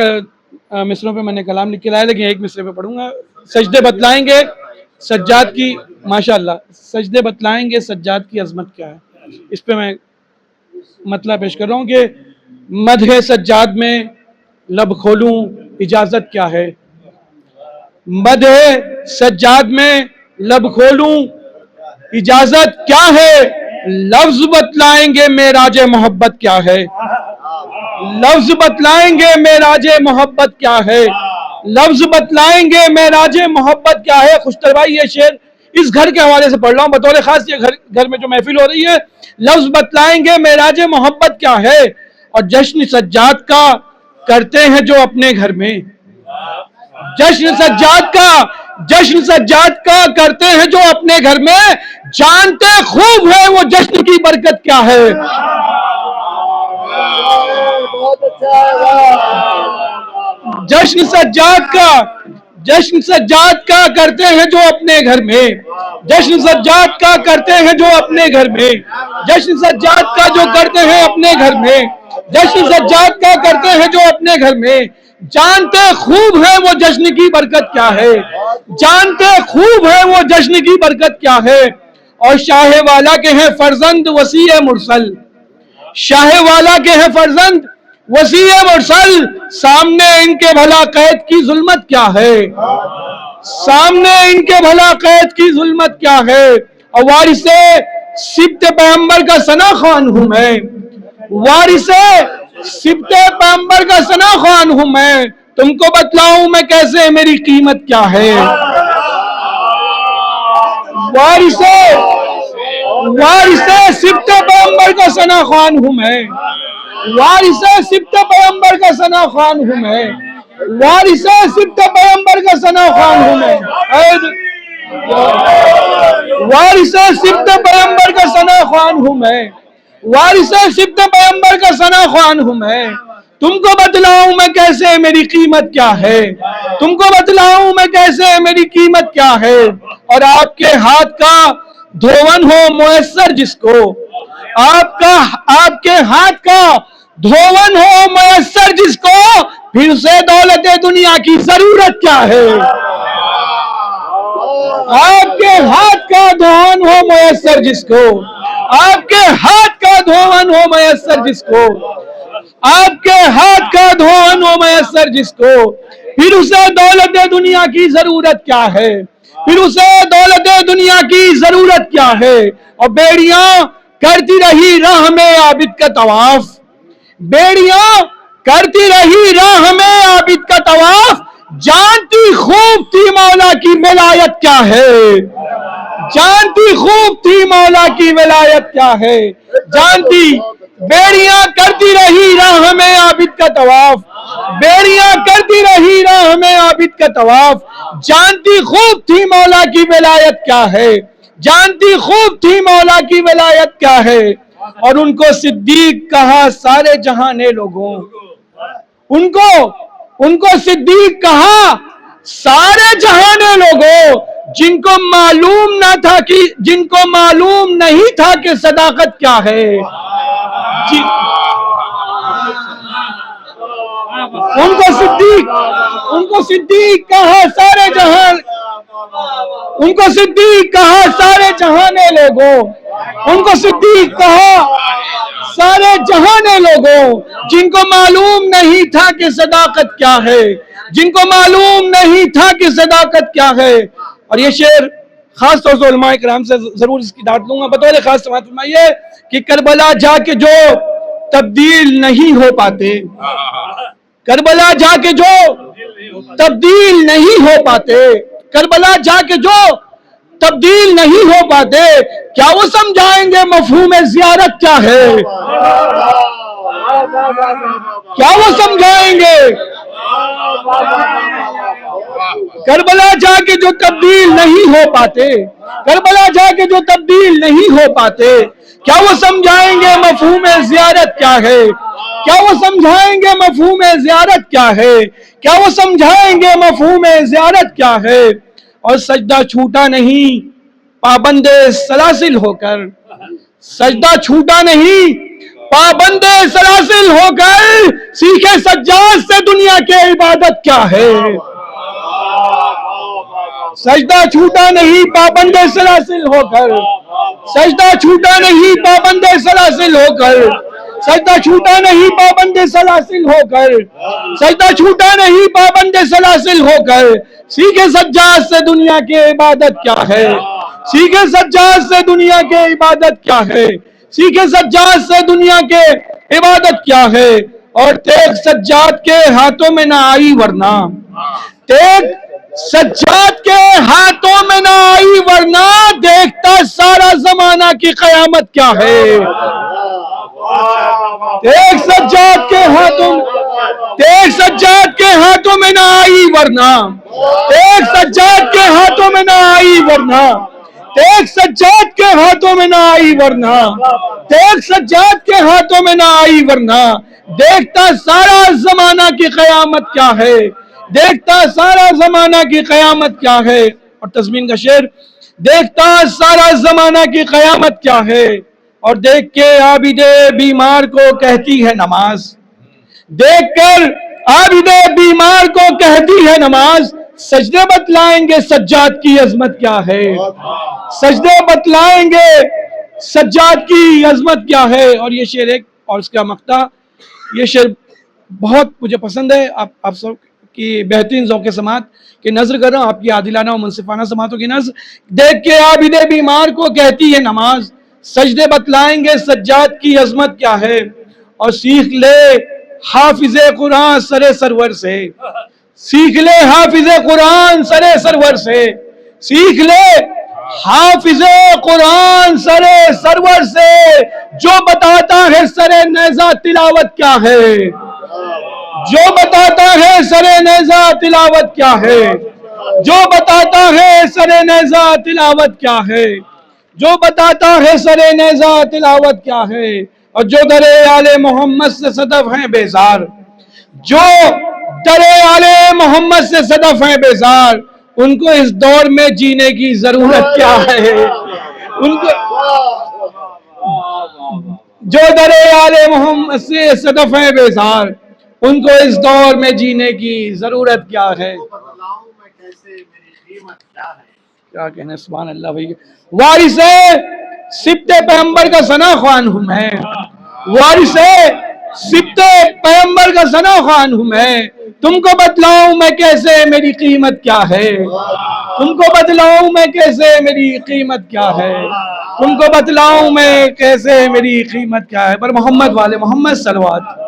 مصروں پہ میں نے کلام لکھ کے لایا لیکن ایک مصرے پہ پڑھوں گا. سجدے بتلائیں گے سجاد کی، ماشاءاللہ سجدے بتلائیں گے سجاد کی عظمت کیا ہے. اس پہ میں مطلب پیش کر رہا ہوں کہ مدح سجاد میں لب کھولوں اجازت کیا ہے. مدح سجاد میں لب کھولوں اجازت کیا ہے. لفظ بتلائیں گے معراج محبت کیا ہے. لفظ بتلائیں گے معراج محبت کیا ہے. لفظ بتلائیں گے معراج محبت کیا ہے. خوشتر بھائی یہ شعر اس گھر کے حوالے سے پڑھ رہا ہوں بطور خاص. یہ گھر میں جو محفل ہو رہی ہے، لفظ بتلائیں گے معراج محبت کیا ہے. اور جشن سجاد کا کرتے ہیں جو اپنے گھر میں. جشن سجاد کا کرتے ہیں جو اپنے گھر میں. جانتے خوب ہے وہ جشن کی برکت کیا ہے. جشن سجاد کا کرتے ہیں جو اپنے گھر میں. جشن سجاد کا کرتے ہیں جو اپنے گھر میں. جشن سجاد کا جو کرتے ہیں اپنے گھر میں. جشن سجاد کا کرتے ہیں جو اپنے گھر میں. جانتے خوب ہے وہ جشن کی برکت کیا ہے. جانتے خوب ہے وہ جشن کی برکت کیا ہے. اور شاہ والا کے ہیں فرزند وسیع مرسل. شاہ والا کے ہیں فرزند وسیع مرسل. سامنے ان کے بھلا قید کی ظلمت کیا ہے. سامنے ان کے بھلا قید کی ظلمت کیا ہے. اور وارث سبط پیغمبر کا ثنا خوان ہوں میں. وارث سبط پیغمبر کا ثنا خوان ہوں میں. تم کو بتلاؤں میں کیسے میری قیمت کیا ہے. وارث سبط پیغمبر کا ثنا خوان ہوں میں. وارث سبط پیغمبر کا ثنا خوان ہوں میں. وارث سبط پیغمبر کا ثنا خوان ہوں میں. وارث سبط پیغمبر کا ثنا خوان ہوں میں. وارث سبط پیغمبر کا ثنا خوان ہوں میں. تم کو بتلاؤں میں کیسے میری قیمت کیا ہے. تم کو بتلاؤں میں کیسے میری قیمت کیا ہے. اور آپ کے ہاتھ کا دھون ہو میسر جس کو. آپ کے ہاتھ کا دھون ہو میسر جس کو. پھر اسے دولت دنیا کی ضرورت کیا ہے. آپ کے ہاتھ کا دھون ہو میسر جس کو. آپ کے ہاتھ کا دھون ہو میسر جس کو. آپ کے ہاتھ کا دھون ہو میسر جس کو. پھر اسے دولت دنیا کی ضرورت کیا ہے. پھر اسے دولت دنیا کی ضرورت کیا ہے. اور بیڑیاں کرتی رہی راہ میں عابد کا طواف. بیڑیاں کرتی رہی راہ میں عابد کا طواف. جانتی خوب تھی مولا کی ولایت کیا ہے. جانتی خوب تھی مولا کی ولایت کیا ہے. جانتی بیڑیاں کرتی رہی راہ میں عابد کا طواف. بیڑیاں کرتی رہی راہ میں عابد کا طواف. جانتی خوب تھی مولا کی ولایت کیا ہے. جانتی خوب تھی مولا کی ولایت کیا ہے. اور ان کو صدیق کہا سارے جہانے لوگوں. ان کو صدیق کہا سارے جہانے لوگوں. جن کو معلوم نہیں تھا کہ صداقت کیا ہے. ان کو صدیق کہا سارے جہان. ان کو صدیق کہا سارے جہانے لوگوں. ان کو صدیق کہا سارے جہانے لوگوں. جن کو معلوم نہیں تھا کہ صداقت کیا ہے. جن کو معلوم نہیں تھا کہ صداقت کیا ہے. اور یہ شعر خاص طور سے علماء کرام سے ضرور اس کی ڈانٹ لوں گا بطور خاص. سماعت فرمائیے کہ کربلا جا کے جو تبدیل نہیں ہو پاتے. کربلا جا کے جو تبدیل نہیں ہو پاتے. کربلا جا کے جو تبدیل نہیں ہو پاتے. کیا وہ سمجھائیں گے مفہوم زیارت کیا ہے. کیا وہ سمجھائیں گے. کربلا جا کے جو تبدیل نہیں ہو پاتے. کربلا جا کے جو تبدیل نہیں ہو پاتے. کیا وہ سمجھائیں گے مفہوم زیارت کیا ہے. کیا وہ سمجھائیں گے مفہوم زیارت کیا ہے. کیا وہ سمجھائیں گے مفہوم زیارت کیا ہے. اور سجدہ چھوٹا نہیں پابند سلاسل ہو کر. سجدہ چھوٹا نہیں پابند سلاسل ہو کر سیکھے سجاد سے دنیا کی عبادت کیا ہے۔ سجدہ چھوٹا نہیں پابند سلاسل ہو کر، سجدہ چھوٹا نہیں پابند سلاسل ہو کر، سجدہ چھوٹا نہیں پابند سلاسل ہو کر، سجدہ چھوٹا نہیں پابند سلاسل ہو کر، سیکھے سجاد سے دنیا کی عبادت کیا ہے، سیکھے سجاد سے دنیا کی عبادت کیا ہے، سیکھے سجاد سے دنیا کی عبادت کیا ہے۔ اور تیغ سجاد کے ہاتھوں میں نہ آئی ورنہ، تیغ سجاد کے ہاتھوں میں نہ آئی ورنہ دیکھتا سارا زمانہ کی قیامت کیا ہے۔ تیغ سجاد کے ہاتھوں، تیغ سجاد کے ہاتھوں میں نہ آئی ورنہ، تیغ سجاد کے ہاتھوں میں نہ آئی ورنہ، تیغ سجاد کے ہاتھوں میں نہ آئی ورنہ، تیغ سجاد کے ہاتھوں میں نہ آئی ورنہ دیکھتا سارا زمانہ کی قیامت کیا ہے، دیکھتا سارا زمانہ کی قیامت کیا ہے۔ اور تضمین کا شعر، دیکھتا سارا زمانہ کی قیامت کیا ہے، اور دیکھ کے عابد بیمار کو کہتی ہے نماز، دیکھ کر عابد بیمار کو کہتی ہے نماز، سجدے بتلائیں گے سجاد کی عظمت کیا ہے، سجدے بتلائیں گے سجاد کی عظمت کیا ہے۔ اور یہ شعر ایک اور اس کا مقطع، یہ شعر بہت مجھے پسند ہے۔ آپ سب کی بہترین ذوق سماعت کی نظر کر رہا ہوں، آپ کی عادلانہ و منصفانہ سماعتوں کی نظر۔ دیکھ کے عابد بیمار کو کہتی ہے نماز، سجدے بتلائیں گے سجاد کی عظمت کیا ہے، اور سیکھ لے حافظ قرآن سرے سرور سے، سیکھ لے حافظ قرآن سرے سرور سے، سیکھ لے حافظ قرآن سرے سرور سے، جو بتاتا ہے سرے نیزہ تلاوت کیا ہے، جو بتاتا ہے سرے نیزہ تلاوت کیا ہے، جو بتاتا ہے سرے نیزہ تلاوت کیا ہے، جو بتاتا ہے سرے نیزہ تلاوت کیا ہے۔ اور جو درے آل محمد سے صدف ہیں بیزار، جو درے آل محمد سے صدف ہیں بیزار، ان کو اس دور میں جینے کی ضرورت کیا ہے، ان کو جو درے آل محمد سے صدف ہیں بیزار، ان کو اس دور میں جینے کی ضرورت کیا ہے۔ کیا کہنے، سبحان اللہ بھائی۔ وارث سبط پیغمبر کا ثنا خوان ہوں میں، وارث سبط پیغمبر کا ثنا خوان ہوں میں، تم کو بتلاؤں میں کیسے میری قیمت کیا ہے، تم کو بتلاؤں میں کیسے میری قیمت کیا ہے، تم کو بتلاؤں میں کیسے میری قیمت کیا ہے۔ پر محمد والے محمد صلوات۔